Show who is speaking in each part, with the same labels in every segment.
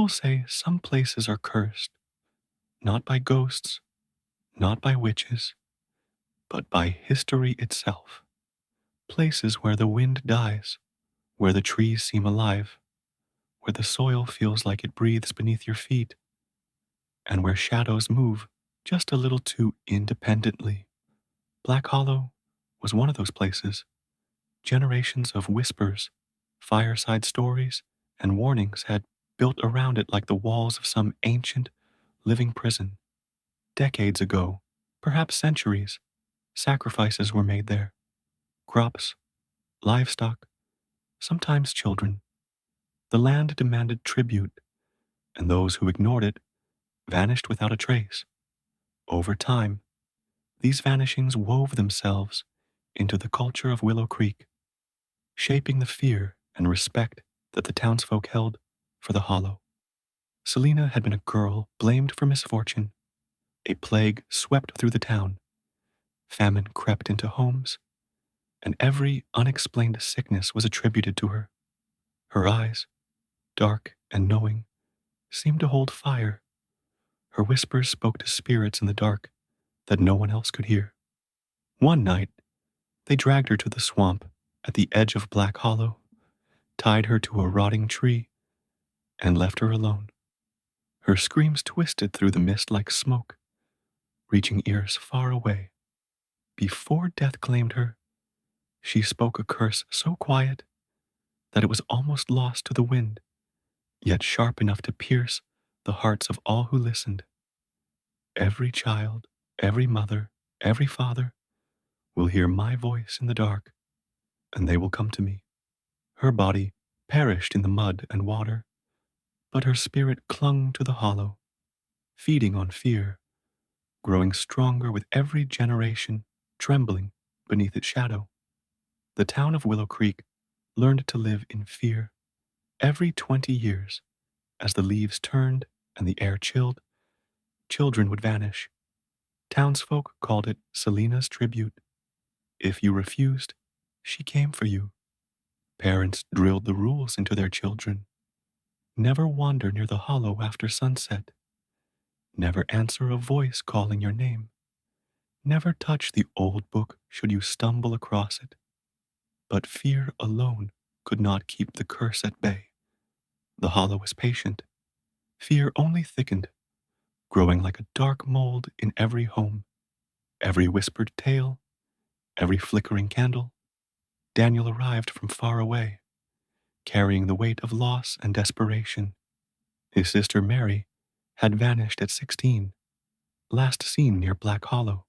Speaker 1: People say some places are cursed, not by ghosts, not by witches, but by history itself. Places where the wind dies, where the trees seem alive, where the soil feels like it breathes beneath your feet, and where shadows move just a little too independently. Black Hollow was one of those places. Generations of whispers, fireside stories, and warnings had built around it like the walls of some ancient, living prison. Decades ago, perhaps centuries, sacrifices were made there. Crops, livestock, sometimes children. The land demanded tribute, and those who ignored it vanished without a trace. Over time, these vanishings wove themselves into the culture of Willow Creek, shaping the fear and respect that the townsfolk held for the Hollow. Selena had been a girl blamed for misfortune. A plague swept through the town. Famine crept into homes, and every unexplained sickness was attributed to her. Her eyes, dark and knowing, seemed to hold fire. Her whispers spoke to spirits in the dark that no one else could hear. One night, they dragged her to the swamp at the edge of Black Hollow, tied her to a rotting tree, and left her alone. Her screams twisted through the mist like smoke, reaching ears far away. Before death claimed her, she spoke a curse so quiet that it was almost lost to the wind, yet sharp enough to pierce the hearts of all who listened. Every child, every mother, every father will hear my voice in the dark, and they will come to me. Her body perished in the mud and water, but her spirit clung to the hollow, feeding on fear, growing stronger with every generation, trembling beneath its shadow. The town of Willow Creek learned to live in fear. Every 20 years, as the leaves turned and the air chilled, children would vanish. Townsfolk called it Selena's tribute. If you refused, she came for you. Parents drilled the rules into their children. Never wander near the hollow after sunset. Never answer a voice calling your name. Never touch the old book should you stumble across it. But fear alone could not keep the curse at bay. The hollow was patient. Fear only thickened, growing like a dark mold in every home. Every whispered tale, every flickering candle. Daniel arrived from far away, carrying the weight of loss and desperation. His sister Mary had vanished at 16, last seen near Black Hollow.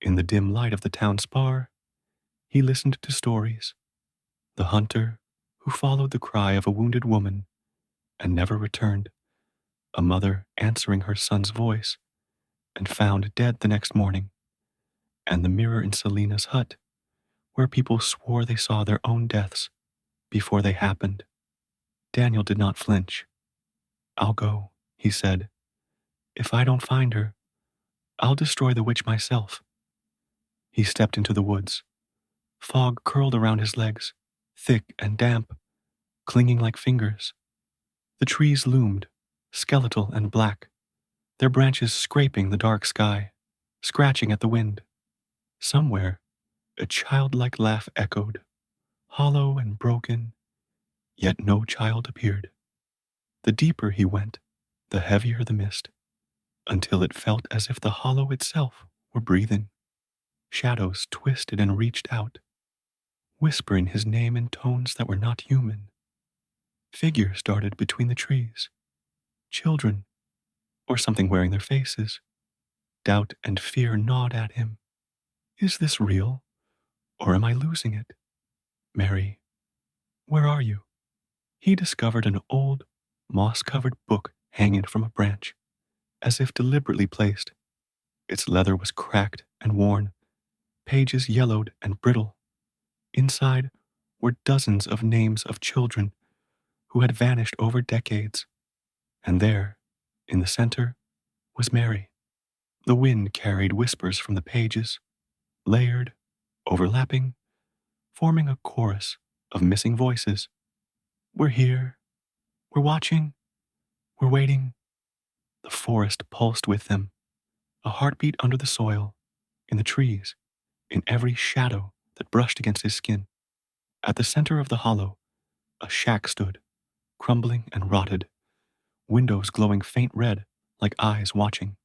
Speaker 1: In the dim light of the town's bar, he listened to stories. The hunter who followed the cry of a wounded woman and never returned, a mother answering her son's voice and found dead the next morning, and the mirror in Selena's hut where people swore they saw their own deaths before they happened. Daniel did not flinch. "I'll go," he said. "If I don't find her, I'll destroy the witch myself." He stepped into the woods. Fog curled around his legs, thick and damp, clinging like fingers. The trees loomed, skeletal and black, their branches scraping the dark sky, scratching at the wind. Somewhere, a childlike laugh echoed, hollow and broken, yet no child appeared. The deeper he went, the heavier the mist, until it felt as if the hollow itself were breathing. Shadows twisted and reached out, whispering his name in tones that were not human. Figures darted between the trees. Children, or something wearing their faces. Doubt and fear gnawed at him. Is this real, or am I losing it? Mary, where are you? He discovered an old, moss-covered book hanging from a branch, as if deliberately placed. Its leather was cracked and worn, pages yellowed and brittle. Inside were dozens of names of children who had vanished over decades. And there, in the center, was Mary. The wind carried whispers from the pages, layered, overlapping, forming a chorus of missing voices. "We're here. We're watching. We're waiting. The forest pulsed with them, a heartbeat under the soil, in the trees, in every shadow that brushed against his skin. At the center of the hollow, a shack stood, crumbling and rotted, windows glowing faint red like eyes watching.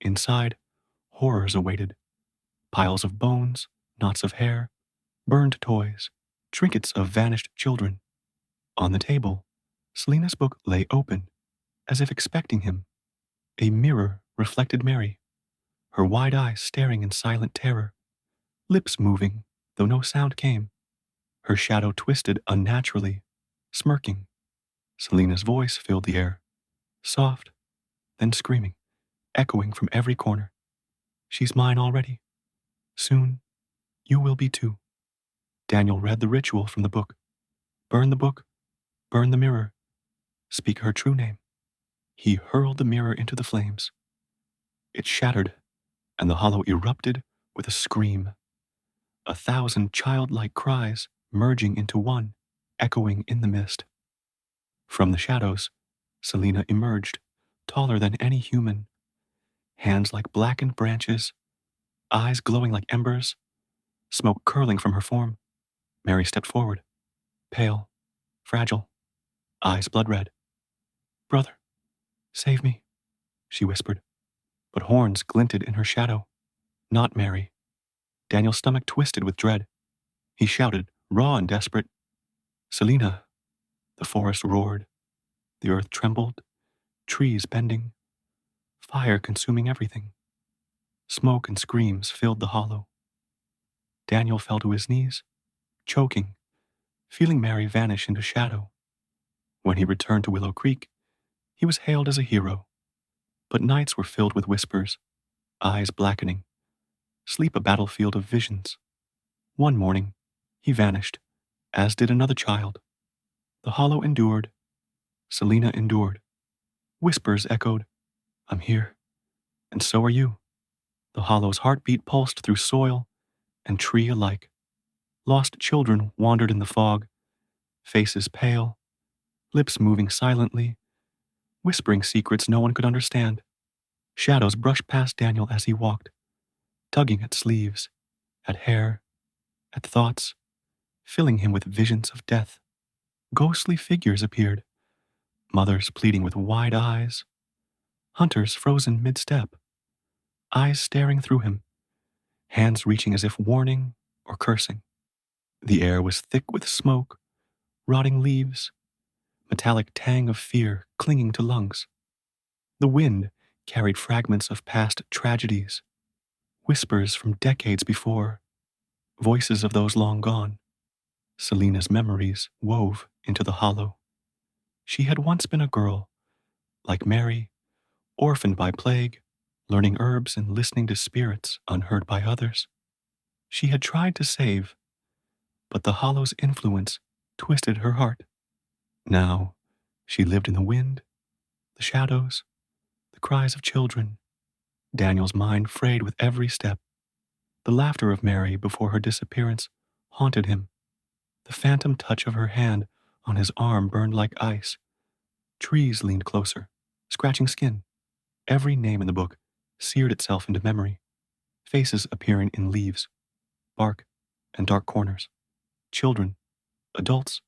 Speaker 1: Inside, horrors awaited, piles of bones, knots of hair, burned toys, trinkets of vanished children. On the table, Selena's book lay open, as if expecting him. A mirror reflected Mary, her wide eyes staring in silent terror, lips moving, though no sound came. Her shadow twisted unnaturally, smirking. Selena's voice filled the air, soft, then screaming, echoing from every corner. She's mine already. Soon, you will be too. Daniel read the ritual from the book. Burn the book, burn the mirror, speak her true name. He hurled the mirror into the flames. It shattered, and the hollow erupted with a scream. 1,000 childlike cries merging into one, echoing in the mist. From the shadows, Selena emerged, taller than any human, hands like blackened branches, eyes glowing like embers, smoke curling from her form. Mary stepped forward, pale, fragile, eyes blood red. Brother, save me, she whispered, but horns glinted in her shadow. Not Mary. Daniel's stomach twisted with dread. He shouted, raw and desperate, Selena. The forest roared. The earth trembled, trees bending, fire consuming everything. Smoke and screams filled the hollow. Daniel fell to his knees, choking, feeling Mary vanish into shadow. When he returned to Willow Creek, he was hailed as a hero. But nights were filled with whispers, eyes blackening, sleep a battlefield of visions. One morning, he vanished, as did another child. The hollow endured. Selena endured. Whispers echoed, I'm here, and so are you. The hollow's heartbeat pulsed through soil and tree alike. Lost children wandered in the fog, faces pale, lips moving silently, whispering secrets no one could understand. Shadows brushed past Daniel as he walked, tugging at sleeves, at hair, at thoughts, filling him with visions of death. Ghostly figures appeared, mothers pleading with wide eyes, hunters frozen mid-step, eyes staring through him, hands reaching as if warning or cursing. The air was thick with smoke, rotting leaves, metallic tang of fear clinging to lungs. The wind carried fragments of past tragedies, whispers from decades before, voices of those long gone. Selena's memories wove into the hollow. She had once been a girl, like Mary, orphaned by plague, learning herbs and listening to spirits unheard by others. She had tried to save, but the hollow's influence twisted her heart. Now, she lived in the wind, the shadows, the cries of children. Daniel's mind frayed with every step. The laughter of Mary before her disappearance haunted him. The phantom touch of her hand on his arm burned like ice. Trees leaned closer, scratching skin. Every name in the book seared itself into memory. Faces appearing in leaves, bark, and dark corners. Children, adults,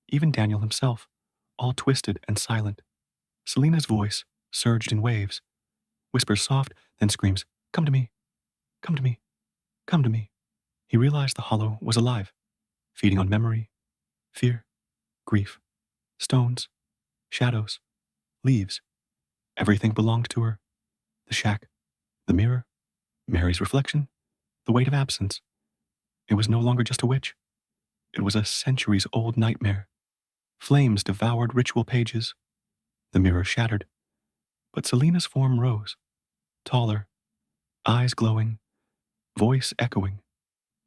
Speaker 1: even Daniel himself, all twisted and silent. Selena's voice surged in waves, whispers soft, then screams, come to me, come to me, come to me. He realized the hollow was alive, feeding on memory, fear, grief, stones, shadows, leaves. Everything belonged to her. The shack, the mirror, Mary's reflection, the weight of absence. It was no longer just a witch. It was a centuries-old nightmare. Flames devoured ritual pages. The mirror shattered. But Selena's form rose, taller, eyes glowing, voice echoing.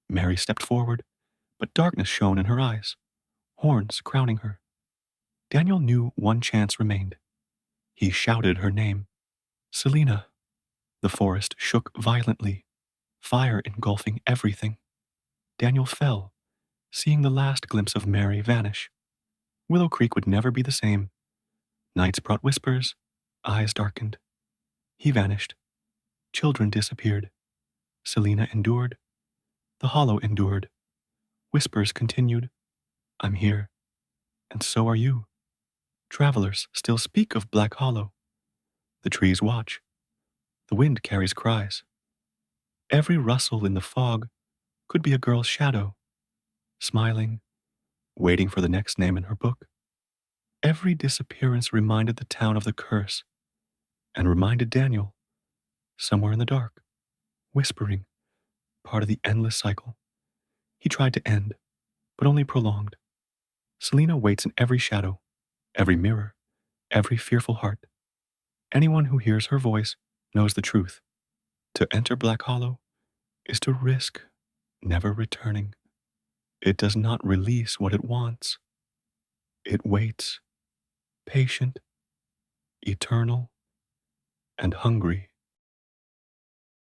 Speaker 1: Mary stepped forward, but darkness shone in her eyes, horns crowning her. Daniel knew one chance remained. He shouted her name. Selena. The forest shook violently, fire engulfing everything. Daniel fell, seeing the last glimpse of Mary vanish. Willow Creek would never be the same. Nights brought whispers, eyes darkened. He vanished. Children disappeared. Selena endured. The hollow endured. Whispers continued. I'm here. And so are you. Travelers still speak of Black Hollow. The trees watch. The wind carries cries. Every rustle in the fog could be a girl's shadow, smiling, waiting for the next name in her book. Every disappearance reminded the town of the curse and reminded Daniel, somewhere in the dark, whispering, part of the endless cycle. He tried to end, but only prolonged. Selena waits in every shadow, every mirror, every fearful heart. Anyone who hears her voice knows the truth. To enter Black Hollow is to risk never returning. It does not release what it wants. It waits, patient, eternal, and hungry.